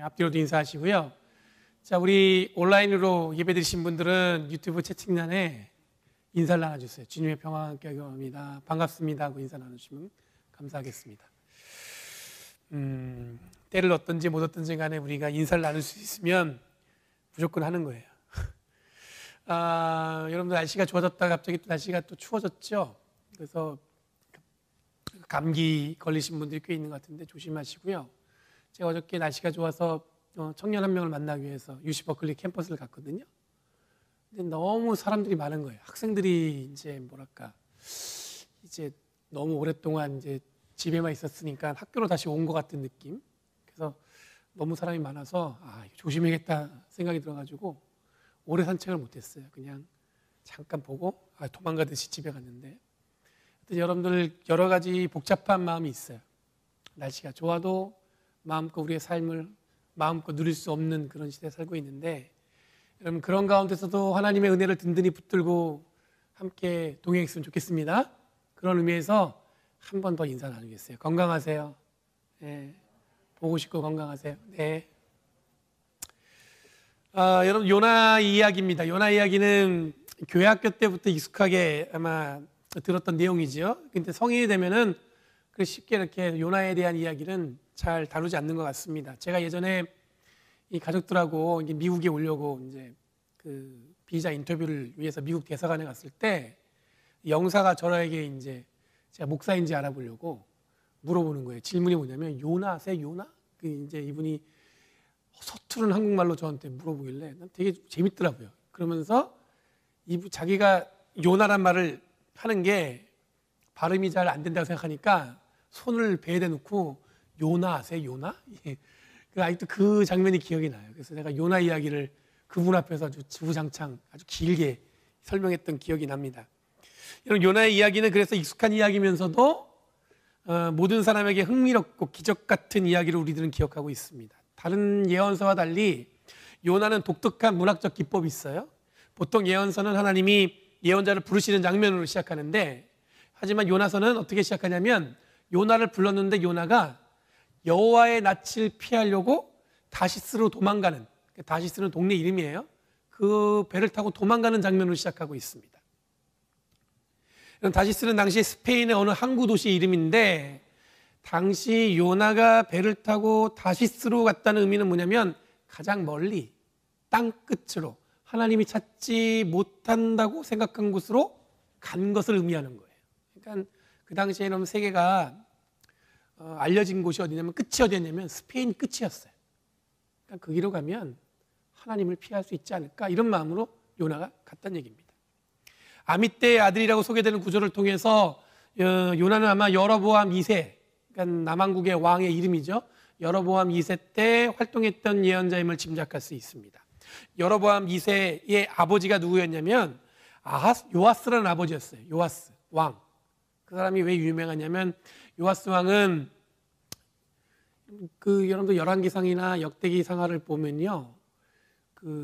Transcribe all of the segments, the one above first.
앞뒤로도 인사하시고요. 자, 우리 온라인으로 예배드리신 분들은 유튜브 채팅란에 인사를 나눠주세요. 주님의 평화와 함께 하기 원합니다. 반갑습니다 하고 인사 나눠주시면 감사하겠습니다. 때를 얻든지 못 얻든지 간에 우리가 인사를 나눌 수 있으면 무조건 하는 거예요. 여러분들 날씨가 좋아졌다가 갑자기 또 날씨가 또 추워졌죠. 그래서 감기 걸리신 분들이 꽤 있는 것 같은데 조심하시고요. 제가 어저께 날씨가 좋아서 청년 한 명을 만나기 위해서 UC 버클리 캠퍼스를 갔거든요. 근데 너무 사람들이 많은 거예요. 학생들이 이제 이제 너무 오랫동안 이제 집에만 있었으니까 학교로 다시 온 것 같은 느낌. 그래서 너무 사람이 많아서 조심해야겠다 생각이 들어가지고 오래 산책을 못했어요. 그냥 잠깐 보고 도망가듯이 집에 갔는데, 여러분들 여러 가지 복잡한 마음이 있어요. 날씨가 좋아도 마음껏 우리의 삶을 마음껏 누릴 수 없는 그런 시대에 살고 있는데, 여러분 그런 가운데서도 하나님의 은혜를 든든히 붙들고 함께 동행했으면 좋겠습니다. 그런 의미에서 한 번 더 인사 나누겠어요. 건강하세요. 네. 보고 싶고 건강하세요. 네. 여러분 요나 이야기입니다. 요나 이야기는 교회 학교 때부터 익숙하게 아마 들었던 내용이죠. 근데 성인이 되면은 쉽게 이렇게 요나에 대한 이야기는 잘 다루지 않는 것 같습니다. 제가 예전에 이 가족들하고 이제 미국에 오려고 이제 그 비자 인터뷰를 위해서 미국 대사관에 갔을 때 영사가 저에게 이제 제가 목사인지 알아보려고 물어보는 거예요. 질문이 뭐냐면 요나 아세요? 요나? 이제 이분이 서투른 한국말로 저한테 물어보길래 난 되게 재밌더라고요. 그러면서 자기가 요나란 말을 하는 게 발음이 잘 안 된다고 생각하니까 손을 배에 대놓고 요나 아세요? 요나? 아직도 그 장면이 기억이 나요. 그래서 내가 요나 이야기를 그분 앞에서 아주 주구장창 아주 길게 설명했던 기억이 납니다. 이런 요나의 이야기는 그래서 익숙한 이야기면서도 모든 사람에게 흥미롭고 기적 같은 이야기를 우리들은 기억하고 있습니다. 다른 예언서와 달리 요나는 독특한 문학적 기법이 있어요. 보통 예언서는 하나님이 예언자를 부르시는 장면으로 시작하는데, 하지만 요나서는 어떻게 시작하냐면 요나를 불렀는데 요나가 여호와의 낯을 피하려고 다시스로 도망가는, 다시스는 동네 이름이에요. 그 배를 타고 도망가는 장면으로 시작하고 있습니다. 다시스는 당시 스페인의 어느 항구 도시 이름인데, 당시 요나가 배를 타고 다시스로 갔다는 의미는 뭐냐면 가장 멀리 땅 끝으로 하나님이 찾지 못한다고 생각한 곳으로 간 것을 의미하는 거예요. 그러니까 그 당시에는 세계가 알려진 곳이 어디냐면 끝이 어디였냐면 스페인 끝이었어요. 그러니까 그 길로 가면 하나님을 피할 수 있지 않을까, 이런 마음으로 요나가 갔다는 얘기입니다. 아미떼의 아들이라고 소개되는 구조를 통해서 요나는 아마 여로보암 2세, 그러니까 남왕국의 왕의 이름이죠. 여로보암 2세 때 활동했던 예언자임을 짐작할 수 있습니다. 여로보암 2세의 아버지가 누구였냐면 요아스라는 아버지였어요. 요아스 왕. 그 사람이 왜 유명하냐면 요아스 왕은 여러분들 열왕기상이나 역대기상하를 보면요,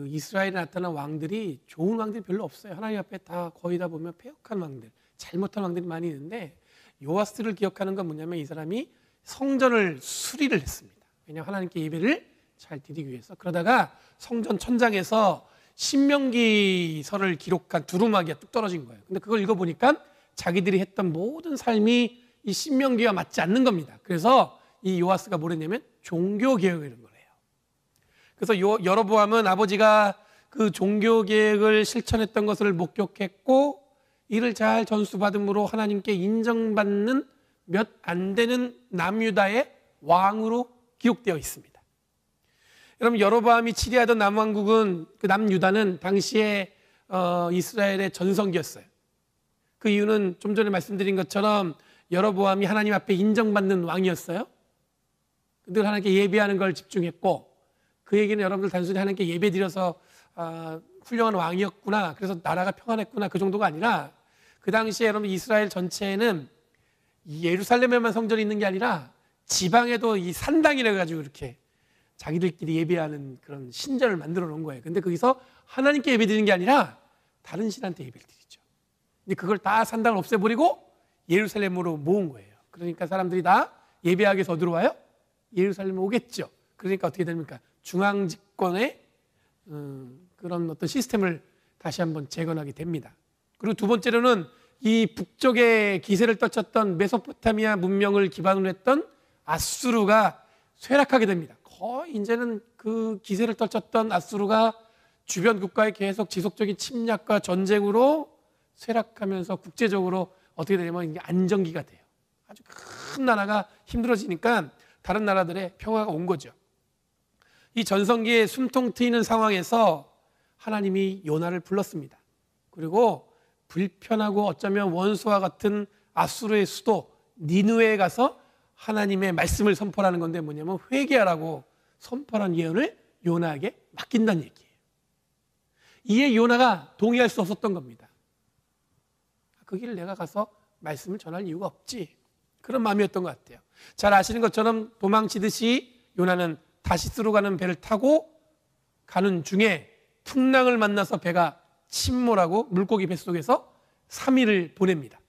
이스라엘에 나타난 왕들이 좋은 왕들이 별로 없어요. 하나님 앞에 거의 다 보면 패역한 왕들, 잘못한 왕들이 많이 있는데, 요아스를 기억하는 건 뭐냐면 이 사람이 성전을 수리를 했습니다. 왜냐하면 하나님께 예배를 잘 드리기 위해서. 그러다가 성전 천장에서 신명기서를 기록한 두루마기가 뚝 떨어진 거예요. 근데 그걸 읽어보니까 자기들이 했던 모든 삶이 이 신명기와 맞지 않는 겁니다. 그래서 이 요아스가 뭘 했냐면 종교개혁을 이런 걸 해요. 그래서 여로보암은 아버지가 그 종교개혁을 실천했던 것을 목격했고, 이를 잘 전수받음으로 하나님께 인정받는 몇 안 되는 남유다의 왕으로 기록되어 있습니다. 여러분, 여로보암이 치리하던 남왕국은, 그 남유다는 당시에 이스라엘의 전성기였어요. 그 이유는 좀 전에 말씀드린 것처럼 여로보암이 하나님 앞에 인정받는 왕이었어요. 늘 하나님께 예배하는 걸 집중했고, 그 얘기는 여러분들 단순히 하나님께 예배 드려서 훌륭한 왕이었구나, 그래서 나라가 평안했구나, 그 정도가 아니라, 그 당시에 여러분 이스라엘 전체에는 예루살렘에만 성전이 있는 게 아니라 지방에도 이 산당이라 가지고 이렇게 자기들끼리 예배하는 그런 신전을 만들어 놓은 거예요. 근데 거기서 하나님께 예배 드리는 게 아니라 다른 신한테 예배를 드리죠. 근데 그걸 다 산당을 없애버리고 예루살렘으로 모은 거예요. 그러니까 사람들이 다 예배하기 위해서 어디로 와요? 예루살렘에 오겠죠. 그러니까 어떻게 됩니까? 중앙 집권의 그런 어떤 시스템을 다시 한번 재건하게 됩니다. 그리고 두 번째로는 이 북쪽에 기세를 떨쳤던 메소포타미아 문명을 기반으로 했던 아수르가 쇠락하게 됩니다. 거의 이제는 그 기세를 떨쳤던 아수르가 주변 국가에 계속 지속적인 침략과 전쟁으로 쇠락하면서 국제적으로 어떻게 되냐면 이게 안정기가 돼요. 아주 큰 나라가 힘들어지니까 다른 나라들의 평화가 온 거죠. 이 전성기에 숨통 트이는 상황에서 하나님이 요나를 불렀습니다. 그리고 불편하고 어쩌면 원수와 같은 아수르의 수도 니느웨에 가서 하나님의 말씀을 선포하는 건데 뭐냐면 회개하라고 선포한 예언을 요나에게 맡긴다는 얘기예요. 이에 요나가 동의할 수 없었던 겁니다. 그 길을 내가 가서 말씀을 전할 이유가 없지. 그런 마음이었던 것 같아요. 잘 아시는 것처럼 도망치듯이 요나는 다시스로 가는 배를 타고 가는 중에 풍랑을 만나서 배가 침몰하고 물고기 뱃속에서 3일을 보냅니다.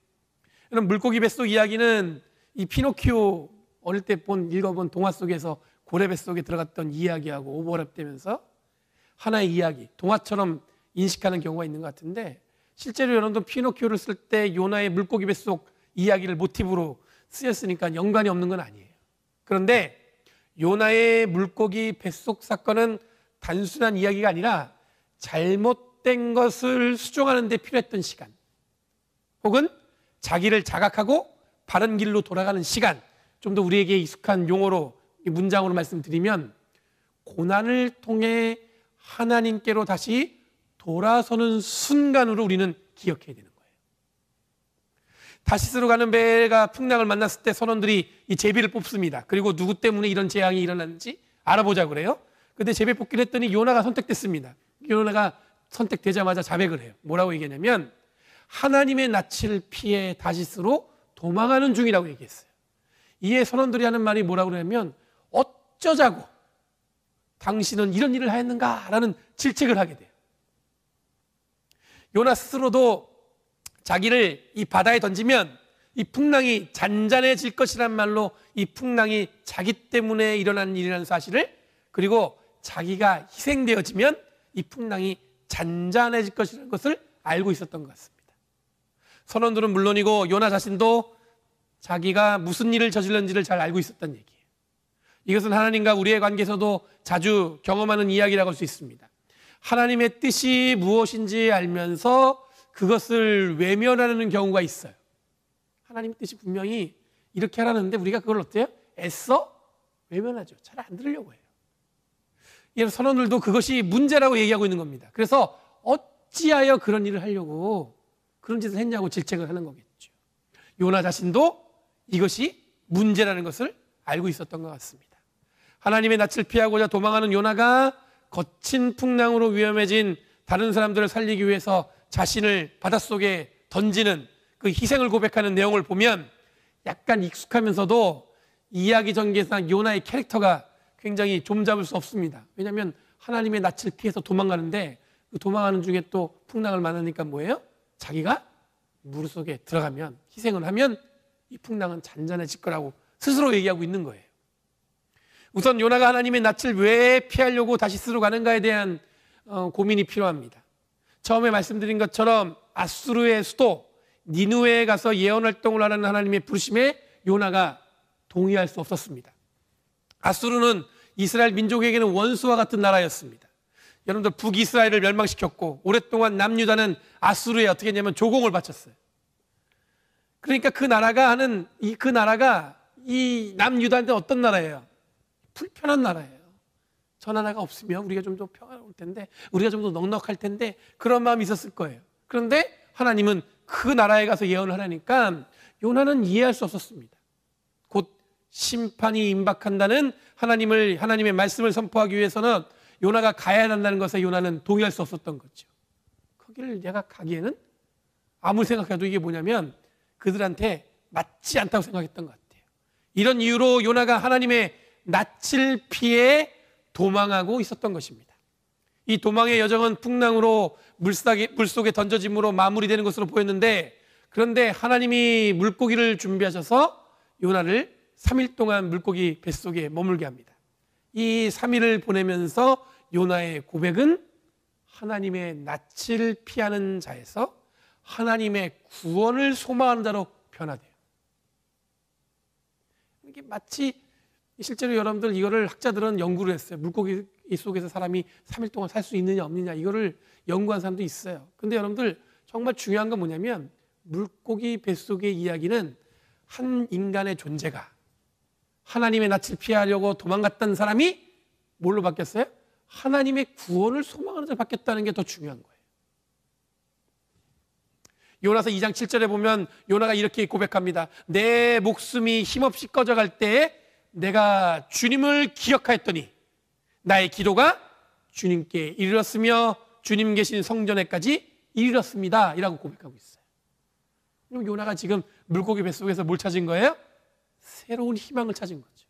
그럼 물고기 뱃속 이야기는 이 피노키오 어릴 때 읽어본 동화 속에서 고래 뱃속에 들어갔던 이야기하고 오버랩되면서 하나의 이야기, 동화처럼 인식하는 경우가 있는 것 같은데 실제로 여러분도 피노키오를 쓸 때 요나의 물고기 뱃속 이야기를 모티브로 쓰였으니까 연관이 없는 건 아니에요. 그런데 요나의 물고기 뱃속 사건은 단순한 이야기가 아니라 잘못된 것을 수정하는 데 필요했던 시간, 혹은 자기를 자각하고 바른 길로 돌아가는 시간, 좀 더 우리에게 익숙한 용어로 문장으로 말씀드리면 고난을 통해 하나님께로 다시 돌아서는 순간으로 우리는 기억해야 되는 거예요. 다시스로 가는 배가 풍랑을 만났을 때 선원들이 이 제비를 뽑습니다. 그리고 누구 때문에 이런 재앙이 일어났는지 알아보자 그래요. 근데 제비 뽑기를 했더니 요나가 선택됐습니다. 요나가 선택되자마자 자백을 해요. 뭐라고 얘기하냐면 하나님의 낯을 피해 다시스로 도망하는 중이라고 얘기했어요. 이에 선원들이 하는 말이 뭐라고 그러냐면 어쩌자고 당신은 이런 일을 하였는가? 라는 질책을 하게 돼요. 요나 스스로도 자기를 이 바다에 던지면 이 풍랑이 잔잔해질 것이란 말로 이 풍랑이 자기 때문에 일어난 일이라는 사실을, 그리고 자기가 희생되어지면 이 풍랑이 잔잔해질 것이라는 것을 알고 있었던 것 같습니다. 선원들은 물론이고 요나 자신도 자기가 무슨 일을 저질렀는지를 잘 알고 있었던 얘기예요. 이것은 하나님과 우리의 관계에서도 자주 경험하는 이야기라고 할 수 있습니다. 하나님의 뜻이 무엇인지 알면서 그것을 외면하는 경우가 있어요. 하나님의 뜻이 분명히 이렇게 하라는데 우리가 그걸 어때요? 애써 외면하죠. 잘 안 들으려고 해요. 이 선원들도 그것이 문제라고 얘기하고 있는 겁니다. 그래서 어찌하여 그런 일을 하려고 그런 짓을 했냐고 질책을 하는 거겠죠. 요나 자신도 이것이 문제라는 것을 알고 있었던 것 같습니다. 하나님의 낯을 피하고자 도망하는 요나가 거친 풍랑으로 위험해진 다른 사람들을 살리기 위해서 자신을 바닷속에 던지는 그 희생을 고백하는 내용을 보면 약간 익숙하면서도 이야기 전개상 요나의 캐릭터가 굉장히 좀잡을 수 없습니다. 왜냐하면 하나님의 낯을 피해서 도망가는데 그 도망가는 중에 또 풍랑을 만나니까 뭐예요? 자기가 물속에 들어가면, 희생을 하면 이 풍랑은 잔잔해질 거라고 스스로 얘기하고 있는 거예요. 우선 요나가 하나님의 낯을 왜 피하려고 다시스로 가는가에 대한 고민이 필요합니다. 처음에 말씀드린 것처럼 아수르의 수도 니느웨에 가서 예언 활동을 하라는 하나님의 부르심에 요나가 동의할 수 없었습니다. 아수르는 이스라엘 민족에게는 원수와 같은 나라였습니다. 여러분들 북이스라엘을 멸망시켰고 오랫동안 남유다는 아수르에 어떻게 했냐면 조공을 바쳤어요. 그러니까 그 나라가 이 남유다한테 어떤 나라예요? 불편한 나라예요. 저 나라가 없으면 우리가 좀 더 평화로울 텐데, 우리가 좀 더 넉넉할 텐데, 그런 마음이 있었을 거예요. 그런데 하나님은 그 나라에 가서 예언을 하라니까 요나는 이해할 수 없었습니다. 곧 심판이 임박한다는 하나님의 말씀을 선포하기 위해서는 요나가 가야 한다는 것에 요나는 동의할 수 없었던 거죠. 거기를 내가 가기에는 아무리 생각해도 이게 뭐냐면 그들한테 맞지 않다고 생각했던 것 같아요. 이런 이유로 요나가 하나님의 낯을 피해 도망하고 있었던 것입니다. 이 도망의 여정은 풍랑으로 물속에 던져짐으로 마무리되는 것으로 보였는데, 그런데 하나님이 물고기를 준비하셔서 요나를 3일 동안 물고기 뱃속에 머물게 합니다. 이 3일을 보내면서 요나의 고백은 하나님의 낯을 피하는 자에서 하나님의 구원을 소망하는 자로 변화돼요. 이게 마치 실제로 여러분들 이거를 학자들은 연구를 했어요. 물고기 속에서 사람이 3일 동안 살 수 있느냐 없느냐 이거를 연구한 사람도 있어요. 근데 여러분들 정말 중요한 건 뭐냐면 물고기 뱃속의 이야기는 한 인간의 존재가 하나님의 낯을 피하려고 도망갔던 사람이 뭘로 바뀌었어요? 하나님의 구원을 소망하는 자로 바뀌었다는 게 더 중요한 거예요. 요나서 2장 7절에 보면 요나가 이렇게 고백합니다. 내 목숨이 힘없이 꺼져갈 때에 내가 주님을 기억하였더니 나의 기도가 주님께 이르렀으며 주님 계신 성전에까지 이르렀습니다. 이라고 고백하고 있어요. 그럼 요나가 지금 물고기 뱃속에서 뭘 찾은 거예요? 새로운 희망을 찾은 거죠.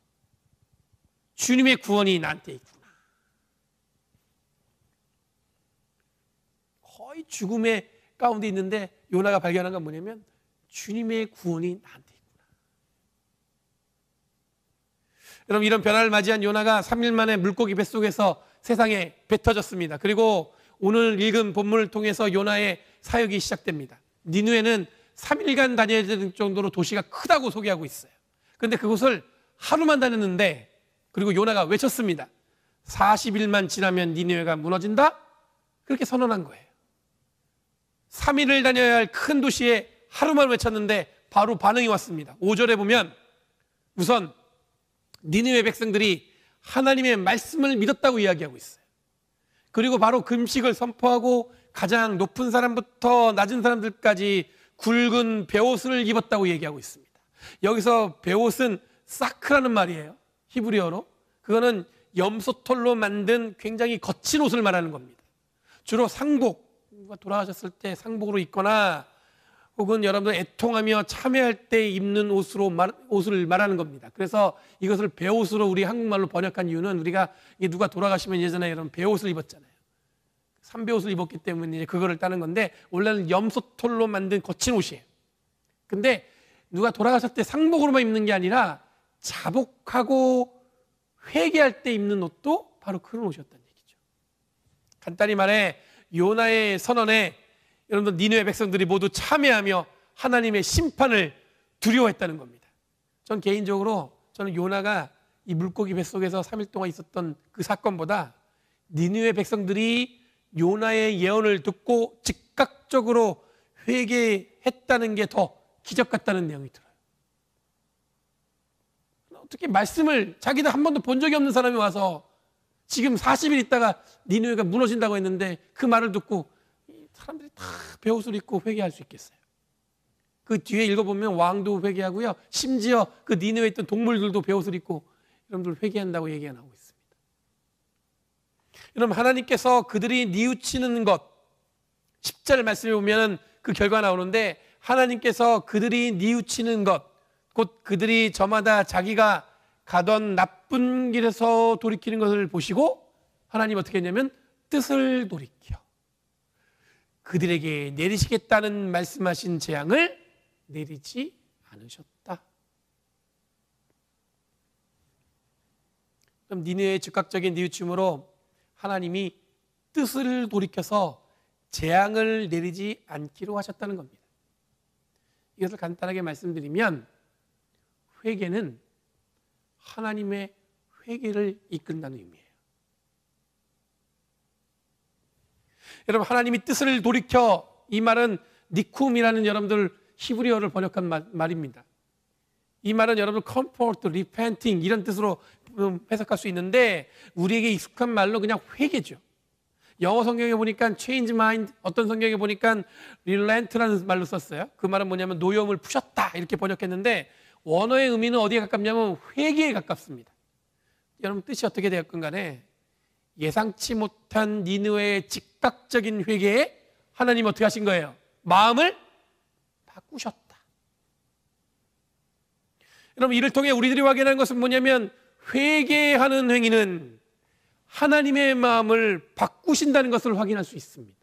주님의 구원이 나한테 있구나. 거의 죽음의 가운데 있는데 요나가 발견한 건 뭐냐면 주님의 구원이 나한테 있구나. 여러분, 이런 변화를 맞이한 요나가 3일 만에 물고기 뱃속에서 세상에 뱉어졌습니다. 그리고 오늘 읽은 본문을 통해서 요나의 사역이 시작됩니다. 니느웨는 3일간 다녀야 되는 정도로 도시가 크다고 소개하고 있어요. 그런데 그곳을 하루만 다녔는데, 그리고 요나가 외쳤습니다. 40일만 지나면 니느웨가 무너진다? 그렇게 선언한 거예요. 3일을 다녀야 할 큰 도시에 하루만 외쳤는데 바로 반응이 왔습니다. 5절에 보면 우선 니느웨 백성들이 하나님의 말씀을 믿었다고 이야기하고 있어요. 그리고 바로 금식을 선포하고 가장 높은 사람부터 낮은 사람들까지 굵은 베옷을 입었다고 얘기하고 있습니다. 여기서 베옷은 사크라는 말이에요. 히브리어로. 그거는 염소털로 만든 굉장히 거친 옷을 말하는 겁니다. 주로 상복, 누가 돌아가셨을 때 상복으로 입거나 혹은 여러분들 애통하며 참회할 때 입는 옷을 말하는 겁니다. 그래서 이것을 베옷으로 우리 한국말로 번역한 이유는 우리가 누가 돌아가시면 예전에 여러분 베옷을 입었잖아요. 삼베옷을 입었기 때문에 이제 그거를 따는 건데 원래는 염소털로 만든 거친 옷이에요. 근데 누가 돌아가셨을 때 상복으로만 입는 게 아니라 자복하고 회개할 때 입는 옷도 바로 그런 옷이었다는 얘기죠. 간단히 말해 요나의 선언에 여러분들 니느웨 백성들이 모두 참회하며 하나님의 심판을 두려워했다는 겁니다. 전 개인적으로 저는 요나가 이 물고기 뱃속에서 3일 동안 있었던 그 사건보다 니느웨 백성들이 요나의 예언을 듣고 즉각적으로 회개했다는 게 더 기적 같다는 내용이 들어요. 어떻게 말씀을 자기들 한 번도 본 적이 없는 사람이 와서 지금 40일 있다가 니느웨가 무너진다고 했는데 그 말을 듣고 사람들이 다 베옷을 입고 회개할 수 있겠어요? 그 뒤에 읽어보면 왕도 회개하고요. 심지어 그 니느웨에 있던 동물들도 베옷을 입고 여러분들 회개한다고 얘기가 나오고 있습니다. 여러분, 하나님께서 그들이 뉘우치는 것, 10절 말씀에 보면 그 결과 나오는데 하나님께서 그들이 뉘우치는 것, 곧 그들이 저마다 자기가 가던 나쁜 길에서 돌이키는 것을 보시고 하나님 어떻게 했냐면 뜻을 돌이켜 그들에게 내리시겠다는 말씀하신 재앙을 내리지 않으셨다. 그럼 니느웨의 즉각적인 뉘우침으로 하나님이 뜻을 돌이켜서 재앙을 내리지 않기로 하셨다는 겁니다. 이것을 간단하게 말씀드리면 회개는 하나님의 회개를 이끈다는 의미예요. 여러분, 하나님이 뜻을 돌이켜, 이 말은 니쿰이라는 여러분들 히브리어를 번역한 말입니다. 이 말은 여러분 comfort, repenting 이런 뜻으로 해석할 수 있는데 우리에게 익숙한 말로 그냥 회개죠. 영어 성경에 보니까 change mind, 어떤 성경에 보니까 relent라는 말로 썼어요. 그 말은 뭐냐면 노여움을 푸셨다 이렇게 번역했는데 원어의 의미는 어디에 가깝냐면 회개에 가깝습니다. 여러분 뜻이 어떻게 되었건 간에 예상치 못한 니느웨의 즉각적인 회개에 하나님 어떻게 하신 거예요? 마음을 바꾸셨다. 여러분, 이를 통해 우리들이 확인하는 것은 뭐냐면 회개하는 행위는 하나님의 마음을 바꾸신다는 것을 확인할 수 있습니다.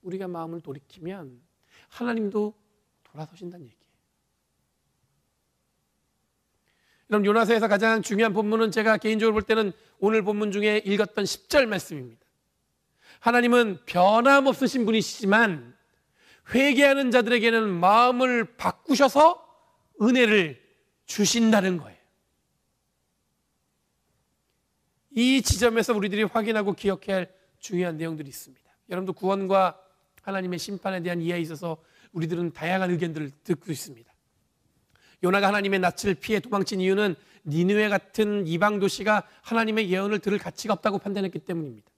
우리가 마음을 돌이키면 하나님도 돌아서신다는 얘기예요. 여러분, 요나서에서 가장 중요한 본문은 제가 개인적으로 볼 때는 오늘 본문 중에 읽었던 10절 말씀입니다. 하나님은 변함없으신 분이시지만 회개하는 자들에게는 마음을 바꾸셔서 은혜를 주신다는 거예요. 이 지점에서 우리들이 확인하고 기억해야 할 중요한 내용들이 있습니다. 여러분도 구원과 하나님의 심판에 대한 이해에 있어서 우리들은 다양한 의견들을 듣고 있습니다. 요나가 하나님의 낯을 피해 도망친 이유는 니느웨 같은 이방 도시가 하나님의 예언을 들을 가치가 없다고 판단했기 때문입니다.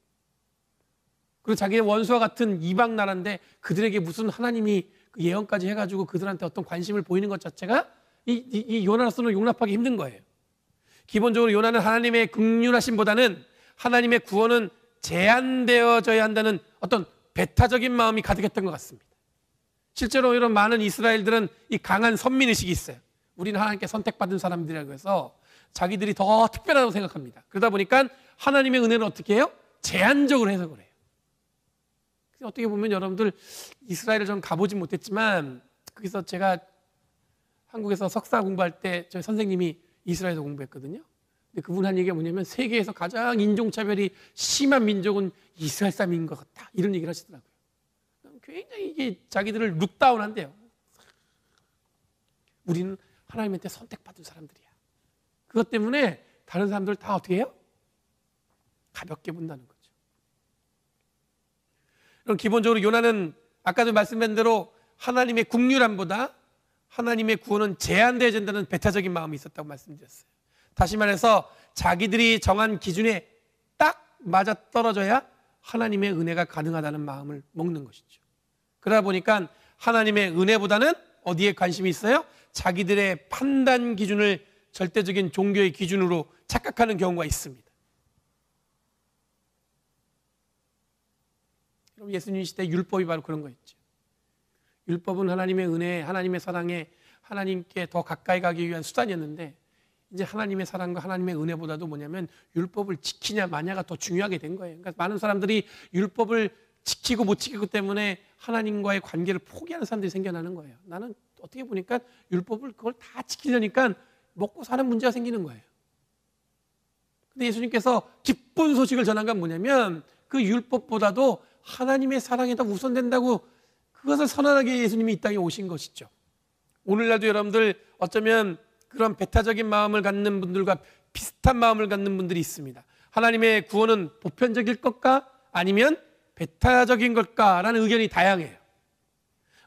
그리고 자기의 원수와 같은 이방 나라인데 그들에게 무슨 하나님이 그 예언까지 해가지고 그들한테 어떤 관심을 보이는 것 자체가 이 요나로서는 용납하기 힘든 거예요. 기본적으로 요나는 하나님의 긍휼하심보다는 하나님의 구원은 제한되어져야 한다는 어떤 배타적인 마음이 가득했던 것 같습니다. 실제로 이런 많은 이스라엘들은 이 강한 선민의식이 있어요. 우리는 하나님께 선택받은 사람들이라고 해서 자기들이 더 특별하다고 생각합니다. 그러다 보니까 하나님의 은혜는 어떻게 해요? 제한적으로 해석을 해요. 어떻게 보면 여러분들 이스라엘을 좀 가보지 못했지만 거기서 제가 한국에서 석사 공부할 때 저희 선생님이 이스라엘에서 공부했거든요. 근데 그분 한 얘기가 뭐냐면 세계에서 가장 인종차별이 심한 민족은 이스라엘 사람인 것 같다, 이런 얘기를 하시더라고요. 굉장히 이게 자기들을 룩다운한대요. 우리는 하나님한테 선택받은 사람들이야. 그것 때문에 다른 사람들 다 어떻게 해요? 가볍게 본다는 거죠. 그럼 기본적으로 요나는 아까도 말씀드린 대로 하나님의 긍휼함보다 하나님의 구원은 제한되어야 된다는 배타적인 마음이 있었다고 말씀드렸어요. 다시 말해서 자기들이 정한 기준에 딱 맞아떨어져야 하나님의 은혜가 가능하다는 마음을 먹는 것이죠. 그러다 보니까 하나님의 은혜보다는 어디에 관심이 있어요? 자기들의 판단 기준을 절대적인 종교의 기준으로 착각하는 경우가 있습니다. 그럼 예수님 시대 율법이 바로 그런 거였죠. 율법은 하나님의 은혜, 하나님의 사랑에 하나님께 더 가까이 가기 위한 수단이었는데 이제 하나님의 사랑과 하나님의 은혜보다도 뭐냐면 율법을 지키냐 마냐가 더 중요하게 된 거예요. 그러니까 많은 사람들이 율법을 지키고 못 지키기 때문에 하나님과의 관계를 포기하는 사람들이 생겨나는 거예요. 나는 어떻게 보니까 율법을 그걸 다 지키려니까 먹고 사는 문제가 생기는 거예요. 근데 예수님께서 기쁜 소식을 전한 건 뭐냐면 그 율법보다도 하나님의 사랑이 더 우선된다고 그것을 선언하게 예수님이 이 땅에 오신 것이죠. 오늘날도 여러분들 어쩌면 그런 배타적인 마음을 갖는 분들과 비슷한 마음을 갖는 분들이 있습니다. 하나님의 구원은 보편적일 것까 아니면 배타적인 것까라는 의견이 다양해요.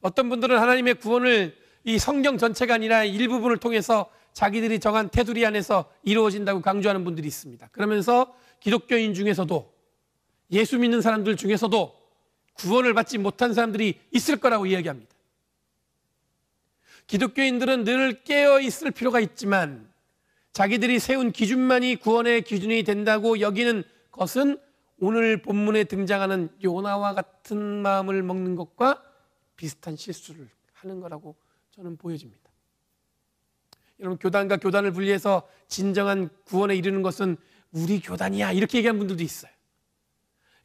어떤 분들은 하나님의 구원을 이 성경 전체가 아니라 일부분을 통해서 자기들이 정한 테두리 안에서 이루어진다고 강조하는 분들이 있습니다. 그러면서 기독교인 중에서도 예수 믿는 사람들 중에서도 구원을 받지 못한 사람들이 있을 거라고 이야기합니다. 기독교인들은 늘 깨어 있을 필요가 있지만 자기들이 세운 기준만이 구원의 기준이 된다고 여기는 것은 오늘 본문에 등장하는 요나와 같은 마음을 먹는 것과 비슷한 실수를 하는 거라고 저는 보여집니다. 여러분, 교단과 교단을 분리해서 진정한 구원에 이르는 것은 우리 교단이야 이렇게 얘기하는 분들도 있어요.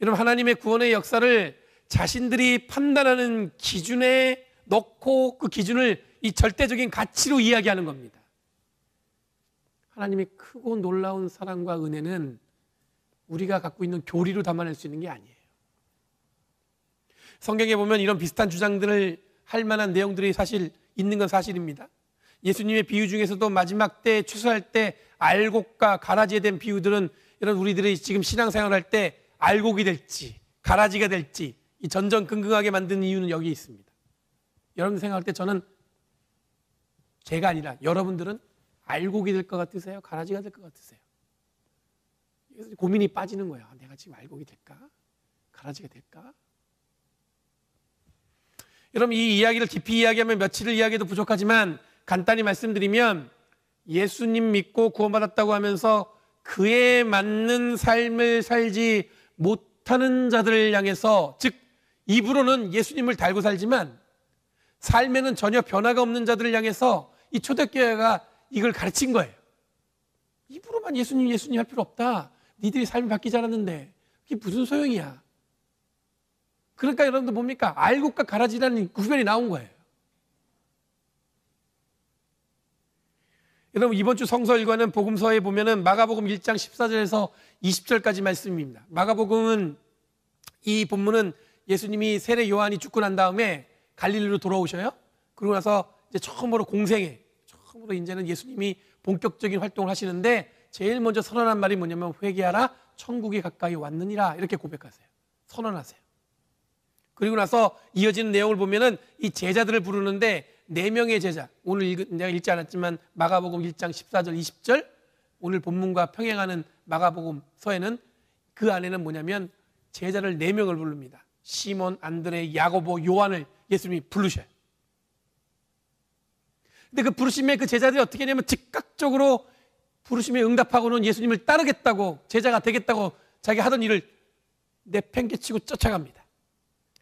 여러분, 하나님의 구원의 역사를 자신들이 판단하는 기준에 넣고 그 기준을 이 절대적인 가치로 이야기하는 겁니다. 하나님의 크고 놀라운 사랑과 은혜는 우리가 갖고 있는 교리로 담아낼 수 있는 게 아니에요. 성경에 보면 이런 비슷한 주장들을 할 만한 내용들이 사실 있는 건 사실입니다. 예수님의 비유 중에서도 마지막 때 추수할 때 알곡과 가라지에 대한 비유들은 이런 우리들이 지금 신앙생활할 때 알곡이 될지 가라지가 될지 이 전전긍긍하게 만든 이유는 여기 있습니다. 여러분 생각할 때 저는 제가 아니라 여러분들은 알곡이 될 것 같으세요? 가라지가 될 것 같으세요? 고민이 빠지는 거예요. 내가 지금 알곡이 될까? 가라지가 될까? 여러분, 이 이야기를 깊이 이야기하면 며칠을 이야기해도 부족하지만 간단히 말씀드리면 예수님 믿고 구원받았다고 하면서 그에 맞는 삶을 살지 못하는 자들을 향해서, 즉 입으로는 예수님을 달고 살지만 삶에는 전혀 변화가 없는 자들을 향해서 이 초대교회가 이걸 가르친 거예요. 입으로만 예수님 예수님 할 필요 없다. 니들이 삶이 바뀌지 않았는데 그게 무슨 소용이야. 그러니까 여러분들 뭡니까? 알곡과 가라지라는 구별이 나온 거예요. 여러분 이번 주 성서 일과는 복음서에 보면은 마가복음 1장 14절에서 20절까지 말씀입니다. 마가복음은 이 본문은 예수님이 세례 요한이 죽고 난 다음에 갈릴리로 돌아오셔요. 그러고 나서 이제 처음으로 이제는 예수님이 본격적인 활동을 하시는데 제일 먼저 선언한 말이 뭐냐면 회개하라 천국이 가까이 왔느니라 이렇게 고백하세요. 선언하세요. 그리고 나서 이어지는 내용을 보면은 이 제자들을 부르는데 4명의 제자, 오늘 내가 읽지 않았지만 마가복음 1장 14절 20절 오늘 본문과 평행하는 마가복음서에는 그 안에는 뭐냐면 제자를 4명을 부릅니다. 시몬, 안드레, 야고보, 요한을 예수님이 부르셔요. 근데 그 부르심에 그 제자들이 어떻게 하냐면 즉각적으로 부르심에 응답하고는 예수님을 따르겠다고, 제자가 되겠다고 자기 하던 일을 내팽개치고 쫓아갑니다.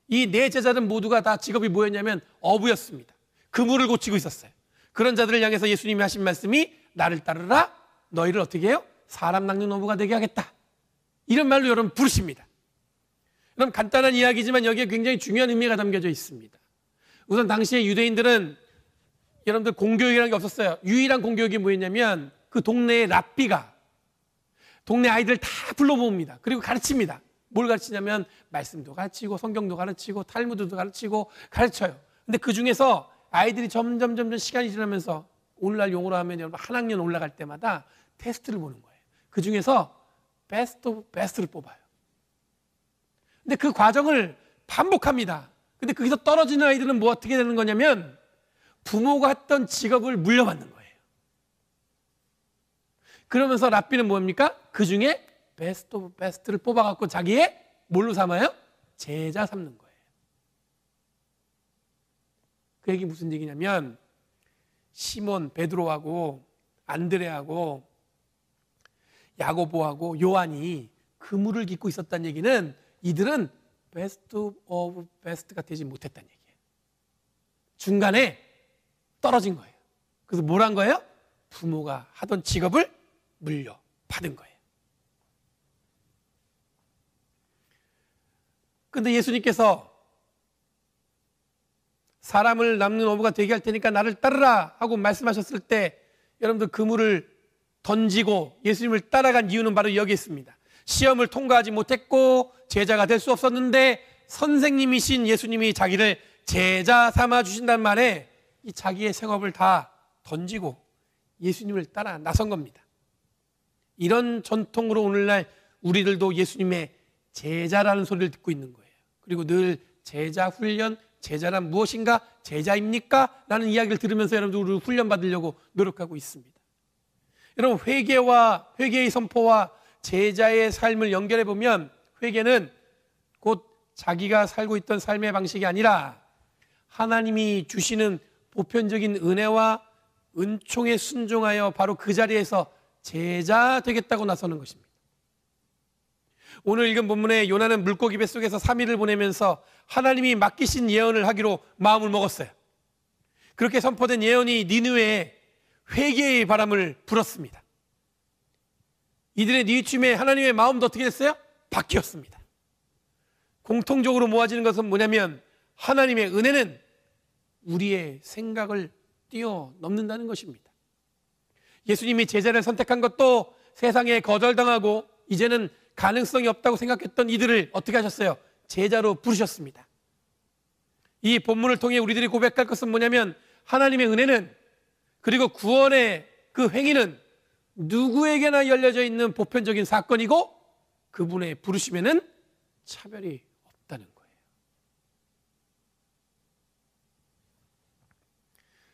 이 4 제자는 모두가 다 직업이 뭐였냐면 어부였습니다. 그물을 고치고 있었어요. 그런 자들을 향해서 예수님이 하신 말씀이 나를 따르라, 너희를 어떻게 해요? 사람 낚는 어부가 되게 하겠다. 이런 말로 여러분 부르십니다. 그럼 간단한 이야기지만 여기에 굉장히 중요한 의미가 담겨져 있습니다. 우선 당시에 유대인들은 여러분들 공교육이라는 게 없었어요. 유일한 공교육이 뭐였냐면 그 동네의 랍비가 동네 아이들 다 불러 모읍니다. 그리고 가르칩니다. 뭘 가르치냐면 말씀도 가르치고 성경도 가르치고 탈무드도 가르치고 가르쳐요. 근데 그 중에서 아이들이 점점 시간이 지나면서 오늘날 용어로 하면 여러분 한 학년 올라갈 때마다 테스트를 보는 거예요. 그 중에서 베스트 오브 베스트를 뽑아요. 근데 그 과정을 반복합니다. 근데 거기서 떨어지는 아이들은 뭐 어떻게 되는 거냐면 부모가 했던 직업을 물려받는 거예요. 그러면서 랍비는 뭡니까? 그 중에 베스트 오브 베스트를 뽑아갖고 자기의 뭘로 삼아요? 제자 삼는 거예요. 그 얘기 무슨 얘기냐면 시몬, 베드로하고 안드레하고 야고보하고 요한이 그물을 깃고 있었다는 얘기는 이들은 베스트 오브 베스트가 되지 못했다는 얘기예요. 중간에 떨어진 거예요. 그래서 뭘 한 거예요? 부모가 하던 직업을 물려받은 거예요. 그런데 예수님께서 사람을 낚는 어부가 되게 할 테니까 나를 따르라 하고 말씀하셨을 때 여러분들 그물을 던지고 예수님을 따라간 이유는 바로 여기 있습니다. 시험을 통과하지 못했고 제자가 될 수 없었는데 선생님이신 예수님이 자기를 제자 삼아 주신다는 말에 이 자기의 생업을 다 던지고 예수님을 따라 나선 겁니다. 이런 전통으로 오늘날 우리들도 예수님의 제자라는 소리를 듣고 있는 거예요. 그리고 늘 제자 훈련, 제자란 무엇인가? 제자입니까? 라는 이야기를 들으면서 여러분들 우리를 훈련받으려고 노력하고 있습니다. 여러분 회개의 선포와 제자의 삶을 연결해 보면 회개는 곧 자기가 살고 있던 삶의 방식이 아니라 하나님이 주시는 보편적인 은혜와 은총에 순종하여 바로 그 자리에서 제자 되겠다고 나서는 것입니다. 오늘 읽은 본문에 요나는 물고기 뱃속에서 3일을 보내면서 하나님이 맡기신 예언을 하기로 마음을 먹었어요. 그렇게 선포된 예언이 니느웨에 회개의 바람을 불었습니다. 이들의 뉘우침에 하나님의 마음도 어떻게 됐어요? 바뀌었습니다. 공통적으로 모아지는 것은 뭐냐면 하나님의 은혜는 우리의 생각을 뛰어넘는다는 것입니다. 예수님이 제자를 선택한 것도 세상에 거절당하고 이제는 가능성이 없다고 생각했던 이들을 어떻게 하셨어요? 제자로 부르셨습니다. 이 본문을 통해 우리들이 고백할 것은 뭐냐면 하나님의 은혜는 그리고 구원의 그 행위는 누구에게나 열려져 있는 보편적인 사건이고 그분의 부르심에는 차별이 없다는 거예요.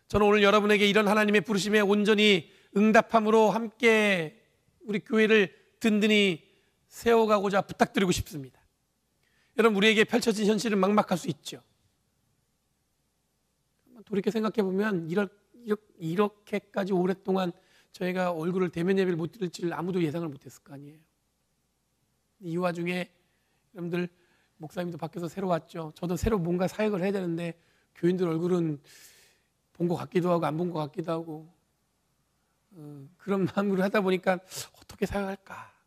저는 오늘 여러분에게 이런 하나님의 부르심에 온전히 응답함으로 함께 우리 교회를 든든히 세워가고자 부탁드리고 싶습니다. 여러분 우리에게 펼쳐진 현실은 막막할 수 있죠. 돌이켜 생각해 보면 이렇게까지 오랫동안 저희가 얼굴을 대면 예배를 못 드릴지를 아무도 예상을 못했을 거 아니에요. 이 와중에 여러분들 목사님도 밖에서 새로 왔죠. 저도 새로 뭔가 사역을 해야 되는데 교인들 얼굴은 본 것 같기도 하고 안 본 것 같기도 하고 그런 마음으로 하다 보니까 어떻게 사역할까?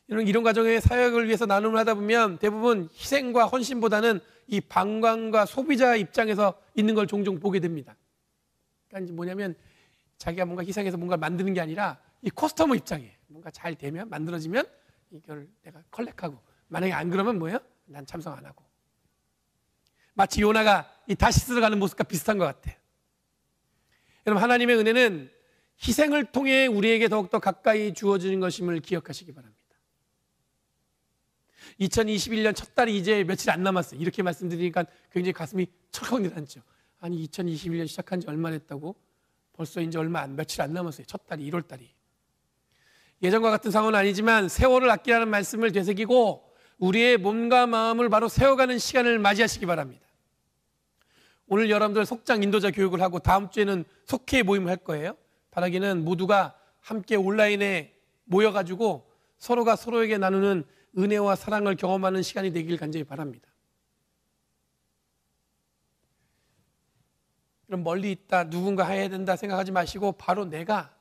이런 과정의 사역을 위해서 나눔을 하다 보면 대부분 희생과 헌신보다는 이 방광과 소비자 입장에서 있는 걸 종종 보게 됩니다. 그러니까 이제 뭐냐면 자기가 뭔가 희생해서 뭔가 만드는 게 아니라 이 커스터머 입장이에요. 뭔가 잘 되면, 만들어지면 이걸 내가 컬렉하고, 만약에 안 그러면 뭐예요? 난 참석 안 하고. 마치 요나가 이 다시스로 가는 모습과 비슷한 것 같아요. 여러분, 하나님의 은혜는 희생을 통해 우리에게 더욱더 가까이 주어지는 것임을 기억하시기 바랍니다. 2021년 첫 달이 이제 며칠 안 남았어요. 이렇게 말씀드리니까 굉장히 가슴이 철컥 내려앉죠. 아니 2021년 시작한 지 얼마 됐다고? 벌써 이제 며칠 안 남았어요. 첫 달이 1월 달이. 예전과 같은 상황은 아니지만 세월을 아끼라는 말씀을 되새기고 우리의 몸과 마음을 바로 세워가는 시간을 맞이하시기 바랍니다. 오늘 여러분들 속장 인도자 교육을 하고 다음 주에는 속회 모임을 할 거예요. 바라기는 모두가 함께 온라인에 모여가지고 서로가 서로에게 나누는 은혜와 사랑을 경험하는 시간이 되길 간절히 바랍니다. 그럼 멀리 있다, 누군가 해야 된다 생각하지 마시고 바로 내가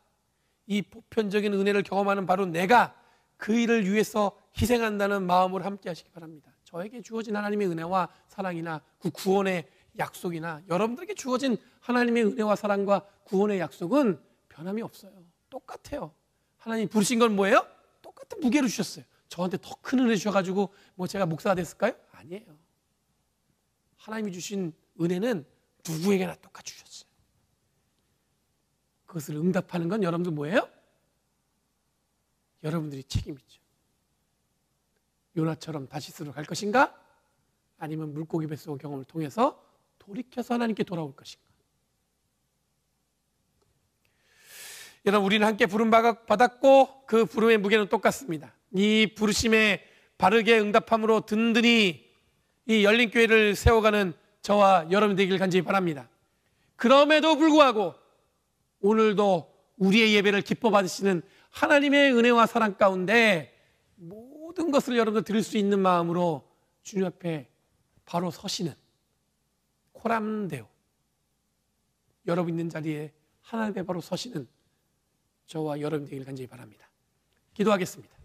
이 보편적인 은혜를 경험하는 바로 내가 그 일을 위해서 희생한다는 마음으로 함께 하시기 바랍니다. 저에게 주어진 하나님의 은혜와 사랑이나 그 구원의 약속이나 여러분들에게 주어진 하나님의 은혜와 사랑과 구원의 약속은 변함이 없어요. 똑같아요. 하나님 부르신 건 뭐예요? 똑같은 무게를 주셨어요. 저한테 더 큰 은혜 주셔가지고 뭐 제가 목사가 됐을까요? 아니에요. 하나님이 주신 은혜는 누구에게나 똑같이 주셨어요. 그것을 응답하는 건 여러분들 뭐예요? 여러분들이 책임이죠. 요나처럼 다시스로 갈 것인가? 아니면 물고기 뱃속 경험을 통해서 돌이켜서 하나님께 돌아올 것인가? 여러분, 우리는 함께 부름 받았고 그 부름의 무게는 똑같습니다. 이 부르심에 바르게 응답함으로 든든히 이 열린교회를 세워가는 저와 여러분 되길 간절히 바랍니다. 그럼에도 불구하고 오늘도 우리의 예배를 기뻐 받으시는 하나님의 은혜와 사랑 가운데 모든 것을 여러분들 드릴 수 있는 마음으로 주님 앞에 바로 서시는 코람데오, 여러분 있는 자리에 하나님 앞에 바로 서시는 저와 여러분 되길 간절히 바랍니다. 기도하겠습니다.